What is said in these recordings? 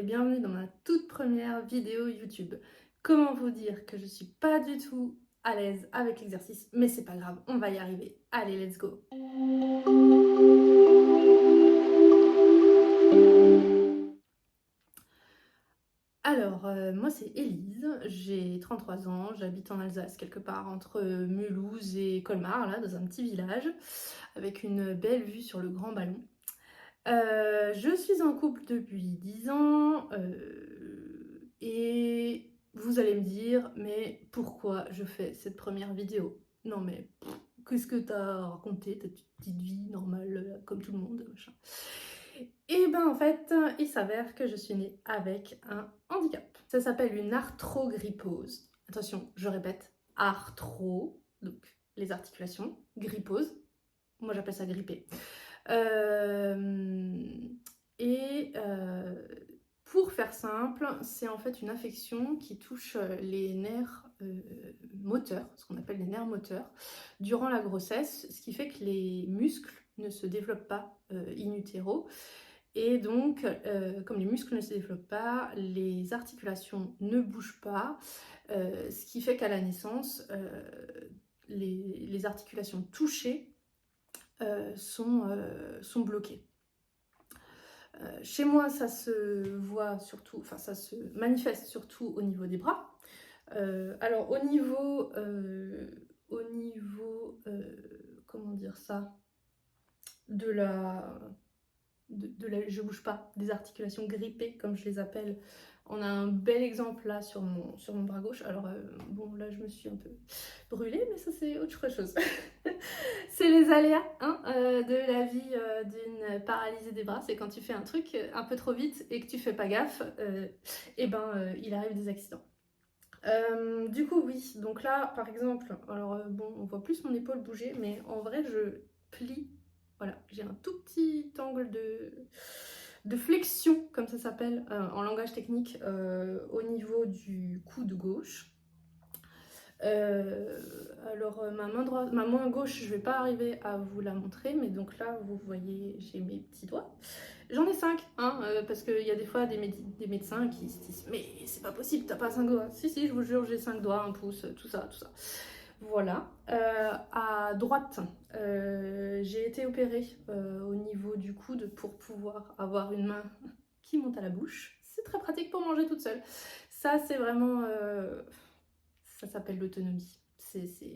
et bienvenue dans ma toute première vidéo YouTube. Comment vous dire que je suis pas du tout à l'aise avec l'exercice, mais c'est pas grave, on va y arriver. Allez, let's go! Alors, moi c'est Élise, j'ai 33 ans, j'habite en Alsace, quelque part entre Mulhouse et Colmar, là, dans un petit village, avec une belle vue sur le Grand Ballon. Je suis en couple depuis 10 ans et vous allez me dire, mais pourquoi je fais cette première vidéo? Non mais qu'est-ce que t'as raconté, ta petite vie normale comme tout le monde, machin. Et ben en fait, il s'avère que je suis née avec un handicap. Ça s'appelle une arthrogrypose. Attention, je répète, arthro, donc les articulations, grypose, moi j'appelle ça gripper. Pour faire simple, c'est en fait une affection qui touche les nerfs moteurs, ce qu'on appelle les nerfs moteurs, durant la grossesse, ce qui fait que les muscles ne se développent pas in utero. Et donc, comme les muscles ne se développent pas, les articulations ne bougent pas, ce qui fait qu'à la naissance, les articulations touchées sont bloquées. Chez moi, ça se voit surtout, enfin ça se manifeste surtout au niveau des bras. Alors comment dire ça, je bouge pas, des articulations grippées comme je les appelle. On a un bel exemple là sur mon bras gauche. Alors bon, là je me suis un peu brûlée, mais ça c'est autre chose. C'est les aléas de la vie d'une paralysée des bras. C'est quand tu fais un truc un peu trop vite et que tu fais pas gaffe, il arrive des accidents. Du coup oui, donc là par exemple, alors bon, on voit plus mon épaule bouger, mais en vrai je plie. Voilà, j'ai un tout petit angle de flexion, comme ça s'appelle en langage technique, au niveau du coude gauche. Ma main gauche, je vais pas arriver à vous la montrer, mais donc là, vous voyez, j'ai mes petits doigts. J'en ai 5, parce qu'il y a des fois des médecins qui se disent « Mais c'est pas possible, t'as pas 5 doigts ». Si, je vous jure, j'ai 5 doigts, un pouce, tout ça. Voilà. À droite, j'ai été opérée au niveau du coude pour pouvoir avoir une main qui monte à la bouche. C'est très pratique pour manger toute seule. Ça, c'est vraiment... ça s'appelle l'autonomie.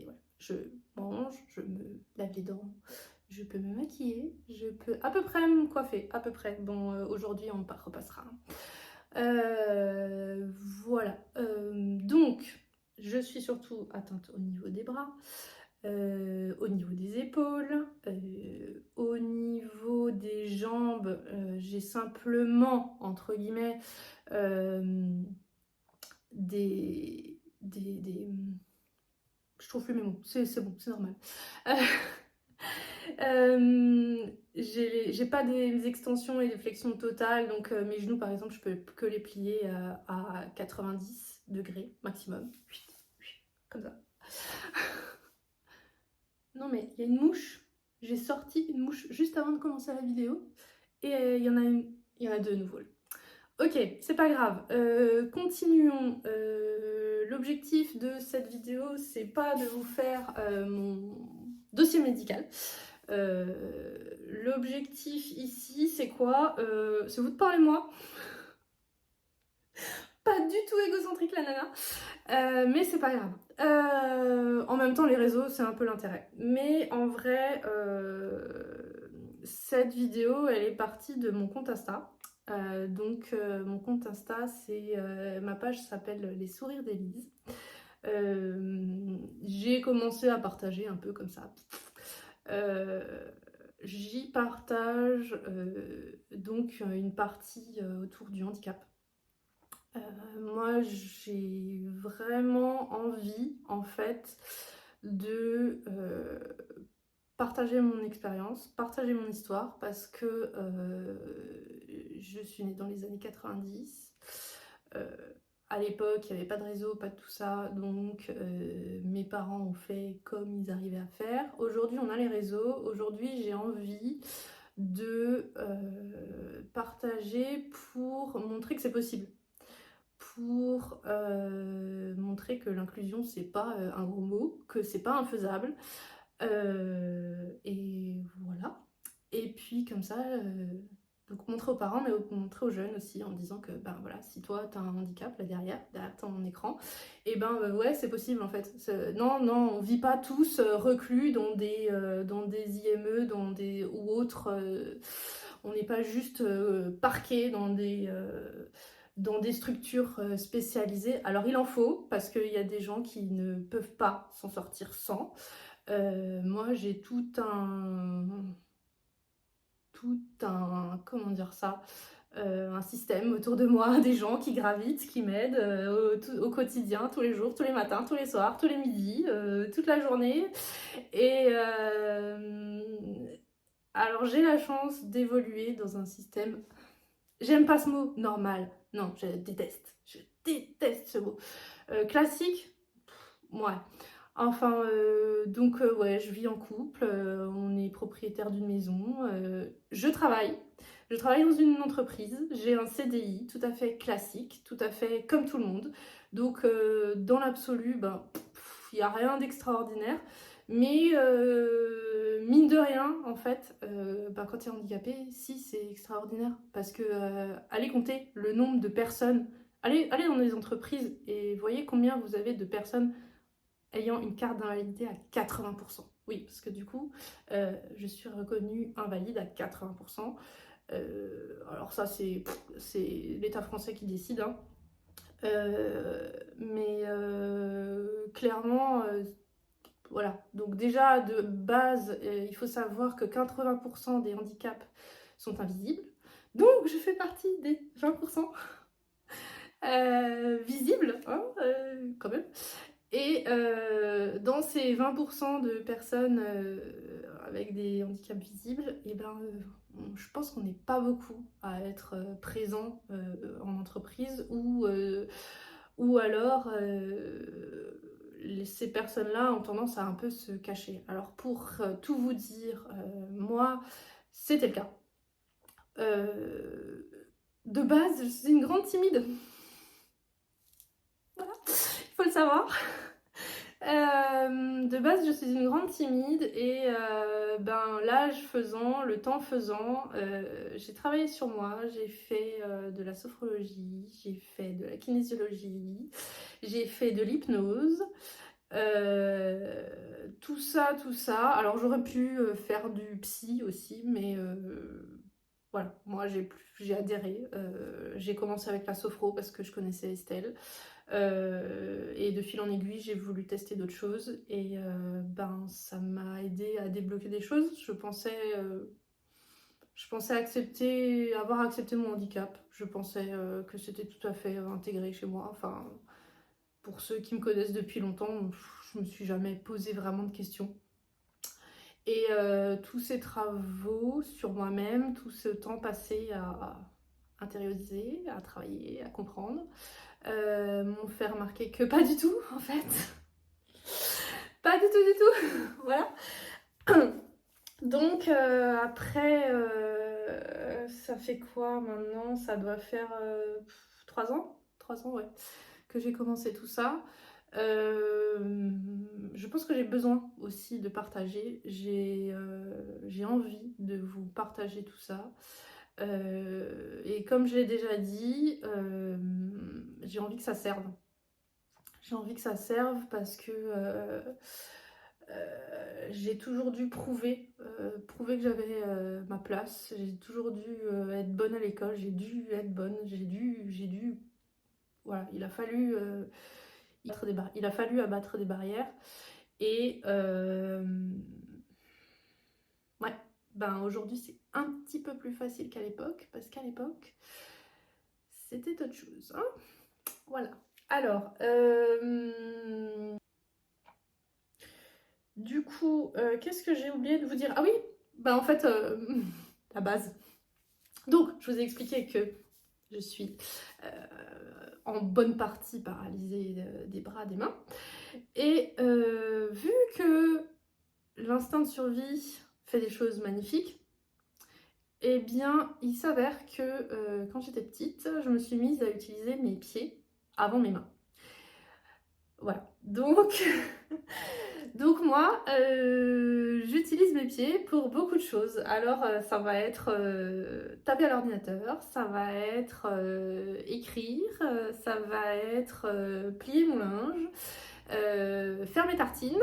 Voilà. Je mange, je me lave les dents, je peux me maquiller, je peux à peu près me coiffer, à peu près. Bon, aujourd'hui, on repassera. Voilà. Donc, je suis surtout atteinte au niveau des bras, au niveau des épaules, au niveau des jambes, j'ai simplement, entre guillemets, je trouve plus mes mots, c'est bon, c'est normal. J'ai pas des extensions et des flexions totales, donc mes genoux par exemple, je peux que les plier à 90 degrés maximum. Comme ça. Non mais il y a une mouche, j'ai sorti une mouche juste avant de commencer la vidéo, et il y en a deux nouveaux. Ok, c'est pas grave. Continuons. L'objectif de cette vidéo, c'est pas de vous faire mon dossier médical. L'objectif ici, c'est quoi? C'est vous de parler de moi. Pas du tout égocentrique la nana, mais c'est pas grave. En même temps, les réseaux, c'est un peu l'intérêt. Mais en vrai, cette vidéo, elle est partie de mon compte Insta. Mon compte Insta, ma page s'appelle Les Sourires d'Élise. J'ai commencé à partager un peu comme ça. J'y partage donc une partie autour du handicap. Moi, j'ai vraiment envie, en fait, de partager mon expérience, partager mon histoire, parce que je suis née dans les années 90. À l'époque, il n'y avait pas de réseau, pas de tout ça, donc mes parents ont fait comme ils arrivaient à faire. Aujourd'hui, on a les réseaux. Aujourd'hui, j'ai envie de partager pour montrer que c'est possible. Pour montrer que l'inclusion, c'est pas un gros mot, que c'est pas infaisable. Et voilà. Et puis comme ça, donc montrer aux parents, mais montrer aux jeunes aussi, en disant que ben voilà, si toi t'as un handicap là derrière ton écran, et ben ouais, c'est possible en fait. Non, non, on vit pas tous reclus dans des IME, ou autres. On n'est pas juste parqués dans des structures spécialisées. Alors il en faut, parce qu'il y a des gens qui ne peuvent pas s'en sortir sans. Moi j'ai comment dire ça, un système autour de moi, des gens qui gravitent, qui m'aident au quotidien, tous les jours, tous les matins, tous les soirs, tous les midis, toute la journée. Et alors j'ai la chance d'évoluer dans un système, j'aime pas ce mot, normal. Non, je déteste ce mot. Classique, ouais. Enfin, donc ouais, je vis en couple, on est propriétaire d'une maison, je travaille dans une entreprise, j'ai un CDI tout à fait classique, tout à fait comme tout le monde, donc dans l'absolu, ben, il n'y a rien d'extraordinaire, mais mine de rien, en fait, ben, quand tu es handicapé, si, c'est extraordinaire, parce que allez compter le nombre de personnes, allez dans les entreprises et voyez combien vous avez de personnes ayant une carte d'invalidité à 80%. Oui, parce que du coup, je suis reconnue invalide à 80%. Alors ça, c'est l'État français qui décide. Hein. Mais clairement, voilà. Donc déjà, de base, il faut savoir que 80% des handicaps sont invisibles. Donc, je fais partie des 20% visibles, hein, quand même. Et dans ces 20% de personnes avec des handicaps visibles, et ben, je pense qu'on n'est pas beaucoup à être présent en entreprise ou alors ces personnes-là ont tendance à un peu se cacher. Alors pour tout vous dire, moi, c'était le cas. De base, je suis une grande timide. Voilà, il faut le savoir. De base, je suis une grande timide et ben, l'âge faisant, le temps faisant, j'ai travaillé sur moi, j'ai fait de la sophrologie, j'ai fait de la kinésiologie, j'ai fait de l'hypnose, tout ça. Alors j'aurais pu faire du psy aussi, mais voilà, moi j'ai adhéré. J'ai commencé avec la sophro parce que je connaissais Estelle. Et de fil en aiguille, j'ai voulu tester d'autres choses et ben, ça m'a aidé à débloquer des choses. Je pensais avoir accepté mon handicap. Je pensais que c'était tout à fait intégré chez moi. Enfin, pour ceux qui me connaissent depuis longtemps, je me suis jamais posé vraiment de questions. Et tous ces travaux sur moi-même, tout ce temps passé à intérioriser, à travailler, à comprendre, m'ont fait remarquer que pas du tout, en fait. Pas du tout. Voilà. Donc, après, ça fait quoi maintenant? Ça doit faire 3 ans? 3 ans, ouais, que j'ai commencé tout ça. Je pense que j'ai besoin aussi de partager. J'ai envie de vous partager tout ça. Et comme je l'ai déjà dit, j'ai envie que ça serve. J'ai envie que ça serve parce que j'ai toujours dû prouver que j'avais ma place. J'ai toujours dû être bonne à l'école. J'ai dû être bonne. Voilà, il a fallu abattre des barrières. Et ouais, ben aujourd'hui c'est un petit peu plus facile qu'à l'époque parce qu'à l'époque c'était autre chose. Hein, voilà. Alors, du coup, qu'est-ce que j'ai oublié de vous dire? Ah oui, bah en fait, la base. Donc, je vous ai expliqué que je suis en bonne partie paralysée des bras, des mains. Et vu que l'instinct de survie fait des choses magnifiques, Eh bien, il s'avère que quand j'étais petite, je me suis mise à utiliser mes pieds avant mes mains. Voilà. Donc, donc moi, j'utilise mes pieds pour beaucoup de choses. Alors, ça va être taper à l'ordinateur, ça va être écrire, ça va être plier mon linge, faire mes tartines.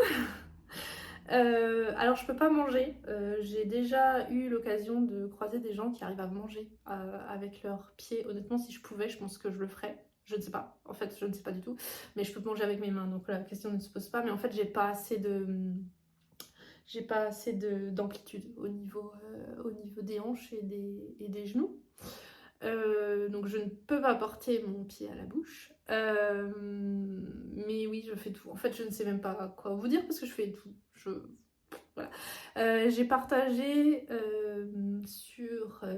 Alors je peux pas manger. J'ai déjà eu l'occasion de croiser des gens qui arrivent à manger avec leurs pieds. Honnêtement, si je pouvais, je pense que je le ferais. Je ne sais pas. En fait, je ne sais pas du tout. Mais je peux manger avec mes mains, donc la question ne se pose pas. Mais en fait, j'ai pas assez d'amplitude au niveau des hanches et des genoux. Donc je ne peux pas porter mon pied à la bouche. Mais oui, je fais tout. En fait, je ne sais même pas quoi vous dire parce que je fais tout. Voilà. J'ai partagé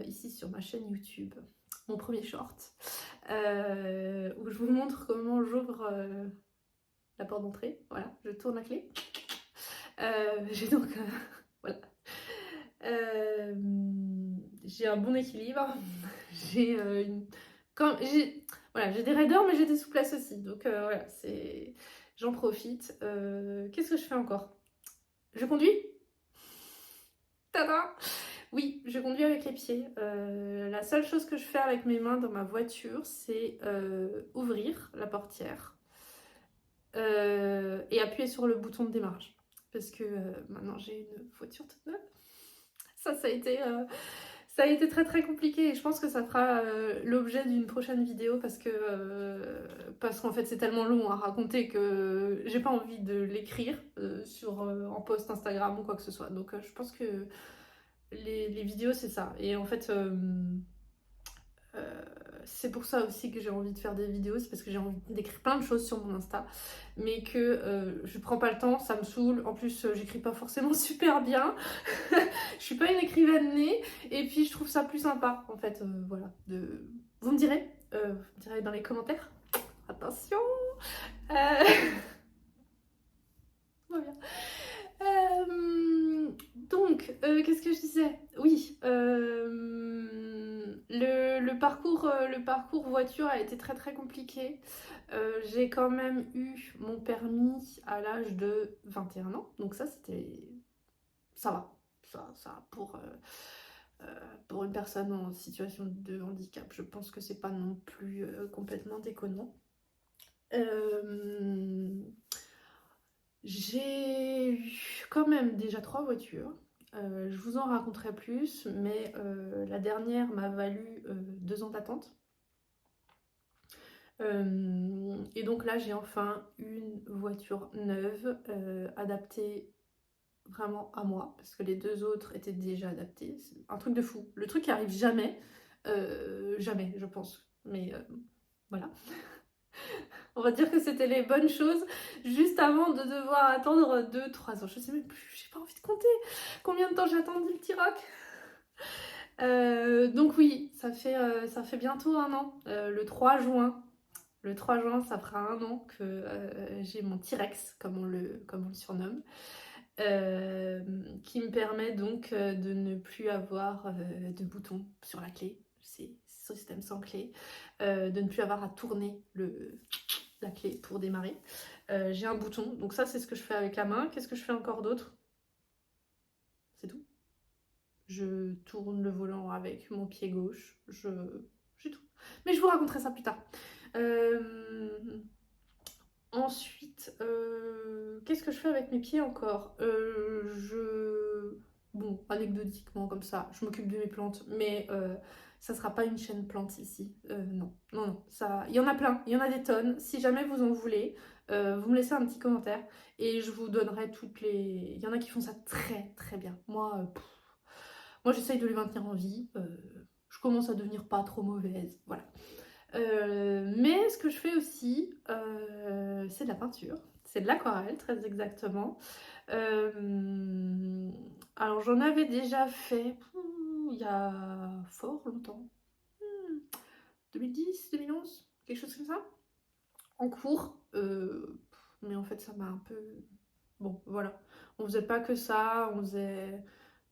ici sur ma chaîne YouTube mon premier short où je vous montre comment j'ouvre la porte d'entrée. Voilà, je tourne la clé. J'ai donc voilà. Euh, j'ai un bon équilibre. J'ai voilà, j'ai des raideurs, mais j'ai des souplesses aussi. Donc voilà, j'en profite. Qu'est-ce que je fais encore? Je conduis? Tada! Oui, je conduis avec les pieds. La seule chose que je fais avec mes mains dans ma voiture, c'est ouvrir la portière et appuyer sur le bouton de démarrage. Parce que maintenant j'ai une voiture toute neuve. Ça a été très très compliqué et je pense que ça fera l'objet d'une prochaine vidéo parce qu'en fait c'est tellement long à raconter que j'ai pas envie de l'écrire en post Instagram ou quoi que ce soit. Donc je pense que les vidéos c'est ça. Et en fait euh, c'est pour ça aussi que j'ai envie de faire des vidéos, c'est parce que j'ai envie d'écrire plein de choses sur mon Insta, mais que je prends pas le temps, ça me saoule. En plus, j'écris pas forcément super bien. Je suis pas une écrivaine née, et puis je trouve ça plus sympa, en fait. Voilà. Vous me direz dans les commentaires. Attention. Euh... Tout va bien. Qu'est-ce que je disais? Oui, le parcours voiture a été très très compliqué. J'ai quand même eu mon permis à l'âge de 21 ans, donc ça va. Pour une personne en situation de handicap, je pense que c'est pas non plus complètement déconnant. Euh, j'ai eu quand même déjà 3 voitures. Je vous en raconterai plus, mais la dernière m'a valu 2 ans d'attente. Et donc là, j'ai enfin une voiture neuve, adaptée vraiment à moi, parce que les 2 autres étaient déjà adaptés. C'est un truc de fou. Le truc qui arrive jamais, jamais, je pense. Mais voilà. On va dire que c'était les bonnes choses juste avant de devoir attendre 2-3 ans. Je sais même plus, j'ai pas envie de compter combien de temps j'ai attendu le T-Roc. Donc oui, ça fait bientôt un an, le 3 juin. Le 3 juin, ça fera un an que j'ai mon T-Rex, comme on le surnomme, qui me permet donc de ne plus avoir de bouton sur la clé. C'est ce système sans clé. De ne plus avoir à tourner la clé pour démarrer. J'ai un bouton, donc ça c'est ce que je fais avec la main. Qu'est-ce que je fais encore d'autre? C'est tout. Je tourne le volant avec mon pied gauche. J'ai tout. Mais je vous raconterai ça plus tard. Ensuite, qu'est-ce que je fais avec mes pieds encore? Bon, anecdotiquement comme ça, je m'occupe de mes plantes, mais ça sera pas une chaîne plante ici. Non, non, non. Ça, il y en a plein, il y en a des tonnes. Si jamais vous en voulez, vous me laissez un petit commentaire et je vous donnerai toutes les. Il y en a qui font ça très très bien. Moi j'essaye de les maintenir en vie. Je commence à devenir pas trop mauvaise. Voilà. Mais ce que je fais aussi, c'est de la peinture. C'est de l'aquarelle, très exactement. Alors j'en avais déjà fait il y a fort longtemps. 2010, 2011, quelque chose comme ça. En cours. Mais en fait ça m'a un peu... Bon, voilà. On faisait pas que ça, on faisait...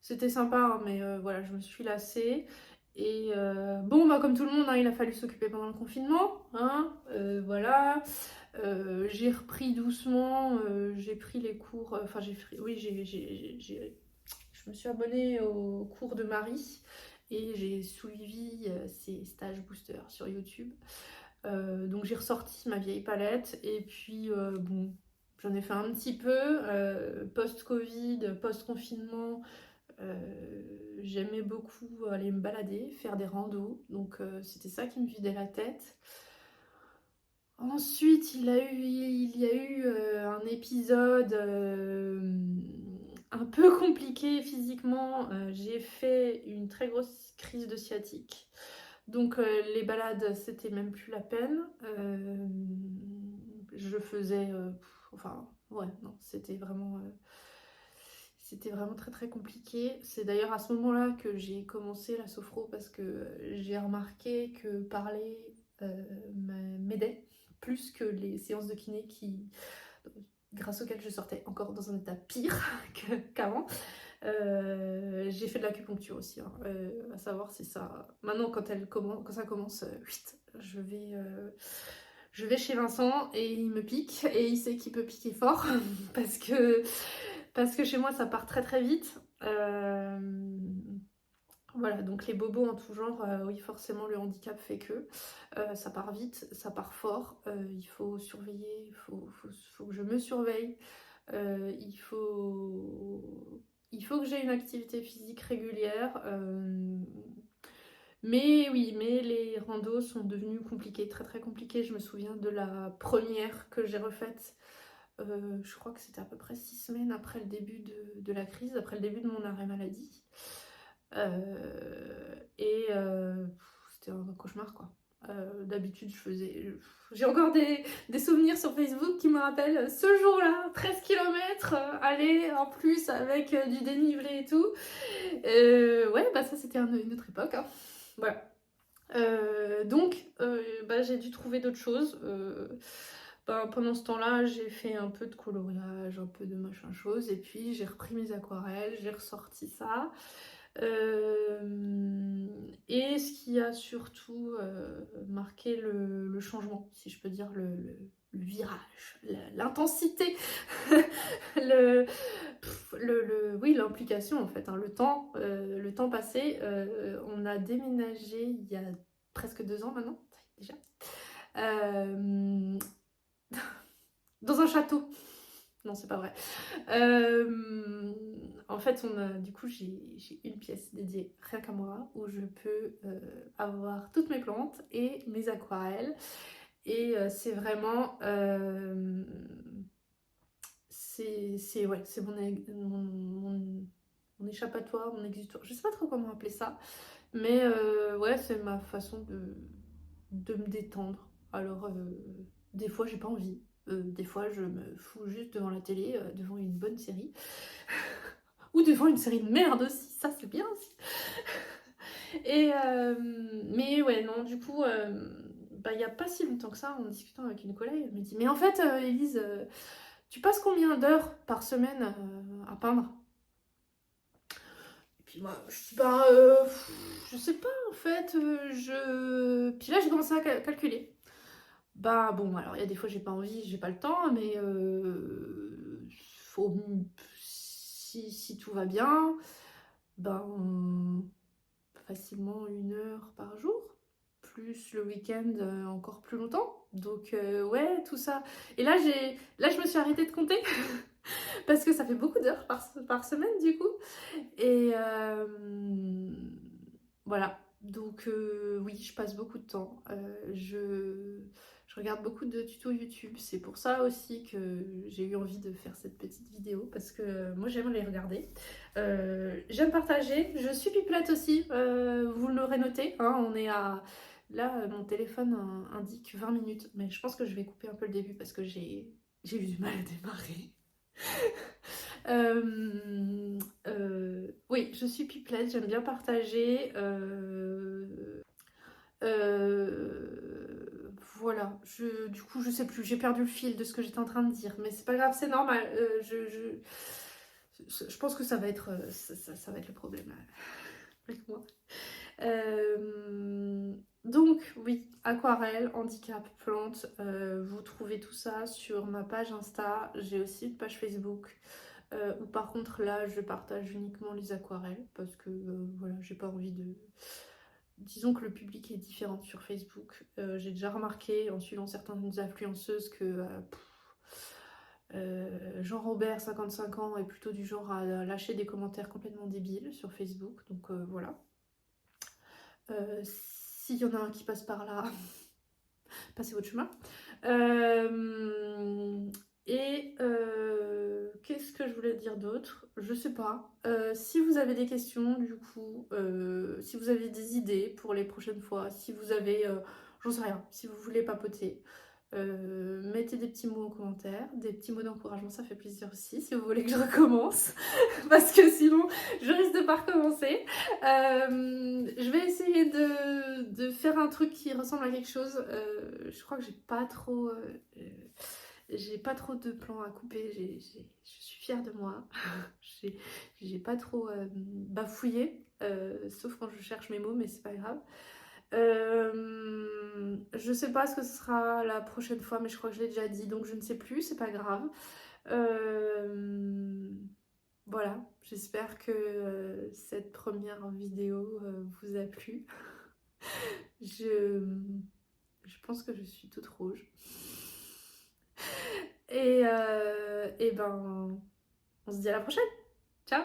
C'était sympa, hein, mais voilà, je me suis lassée. Et bon, bah, comme tout le monde, hein, il a fallu s'occuper pendant le confinement, hein, voilà. J'ai repris doucement, j'ai pris les cours, enfin oui, je me suis abonnée aux cours de Marie et j'ai suivi ses stages booster sur YouTube. Donc j'ai ressorti ma vieille palette et puis bon, j'en ai fait un petit peu, post-Covid, post-confinement. J'aimais beaucoup aller me balader, faire des randos, donc c'était ça qui me vidait la tête. Ensuite, il y a eu un épisode un peu compliqué physiquement. J'ai fait une très grosse crise de sciatique. Donc les balades, c'était même plus la peine. Je faisais... enfin, ouais, non, c'était vraiment très très compliqué. C'est d'ailleurs à ce moment-là que j'ai commencé la sophro parce que j'ai remarqué que parler m'aidait plus que les séances de kiné grâce auxquelles je sortais encore dans un état pire qu'avant. J'ai fait de l'acupuncture aussi, hein. À savoir si ça... Maintenant, quand ça commence, je vais chez Vincent et il me pique et il sait qu'il peut piquer fort parce que, parce que chez moi ça part très très vite. Voilà, donc les bobos en tout genre, oui, forcément le handicap fait que ça part vite, ça part fort, il faut surveiller, faut que je me surveille, il faut que j'ai une activité physique régulière. Mais oui, mais les randos sont devenus compliqués, très très compliqués. Je me souviens de la première que j'ai refaite, je crois que c'était à peu près 6 semaines après le début de la crise, après le début de mon arrêt maladie. Et c'était un cauchemar quoi. D'habitude, j'ai encore des souvenirs sur Facebook qui me rappellent ce jour-là, 13 km, aller en plus avec du dénivelé et tout. Ouais, bah ça c'était une autre époque, hein. Voilà. Donc, bah, j'ai dû trouver d'autres choses. Bah, pendant ce temps-là, j'ai fait un peu de coloriage, un peu de machin chose, et puis j'ai repris mes aquarelles, j'ai ressorti ça. Et ce qui a surtout marqué le changement, si je peux dire, le virage, l'intensité, le, oui, l'implication en fait, hein, le temps passé. On a déménagé il y a presque 2 ans maintenant, déjà, euh, dans un château. Non, c'est pas vrai. En fait, du coup, j'ai une pièce dédiée rien qu'à moi où je peux avoir toutes mes plantes et mes aquarelles. Et c'est vraiment... ouais, c'est mon échappatoire, mon exutoire. Je sais pas trop comment appeler ça. Mais ouais, c'est ma façon de me détendre. Alors, des fois, j'ai pas envie. Des fois, je me fous juste devant la télé, devant une bonne série. Ou devant une série de merde aussi, ça c'est bien aussi. Et mais ouais, non, du coup, bah, il y a pas si longtemps que ça, en discutant avec une collègue, elle me dit, mais en fait, Élise, tu passes combien d'heures par semaine à peindre? Et puis moi, je dis, bah, je sais pas, en fait, Puis là, j'ai commencé à calculer. Bah bon, alors il y a des fois j'ai pas envie, j'ai pas le temps, mais faut, si tout va bien, ben facilement 1 heure par jour, plus le week-end encore plus longtemps. Donc ouais, tout ça. Et là je me suis arrêtée de compter parce que ça fait beaucoup d'heures par semaine du coup. Et voilà. Donc oui, je passe beaucoup de temps. Je regarde beaucoup de tutos YouTube. C'est pour ça aussi que j'ai eu envie de faire cette petite vidéo parce que moi j'aime les regarder. J'aime partager. Je suis pipelette aussi. Vous l'aurez noté, hein, on est à... Là, mon téléphone indique 20 minutes. Mais je pense que je vais couper un peu le début parce que j'ai eu du mal à démarrer. Oui, je suis pipelette, j'aime bien partager. Voilà, du coup, je sais plus, j'ai perdu le fil de ce que j'étais en train de dire, mais c'est pas grave, c'est normal. Je pense que ça va être, ça va être le problème avec moi. Donc oui, aquarelle, handicap, plantes, vous trouvez tout ça sur ma page Insta. J'ai aussi une page Facebook où par contre là je partage uniquement les aquarelles parce que voilà, j'ai pas envie de... Disons que le public est différent sur Facebook. J'ai déjà remarqué en suivant certaines influenceuses que Jean-Robert, 55 ans, est plutôt du genre à lâcher des commentaires complètement débiles sur Facebook. Donc voilà. S'il y en a un qui passe par là, passez votre chemin. Qu'est-ce que je voulais dire d'autre? Je sais pas. Si vous avez des questions, du coup, si vous avez des idées pour les prochaines fois, si vous avez, j'en sais rien, si vous voulez papoter, mettez des petits mots en commentaire, des petits mots d'encouragement, ça fait plaisir aussi, si vous voulez que je recommence, parce que sinon, je risque de pas recommencer. Je vais essayer de faire un truc qui ressemble à quelque chose. Je crois que j'ai pas trop de plans à couper. Je suis fière de moi. J'ai pas trop bafouillé, sauf quand je cherche mes mots, mais c'est pas grave. Je sais pas ce que ce sera la prochaine fois, mais je crois que je l'ai déjà dit, donc je ne sais plus, c'est pas grave. Voilà, j'espère que cette première vidéo vous a plu. Je, je pense que je suis toute rouge. Et ben, on se dit à la prochaine. Ciao!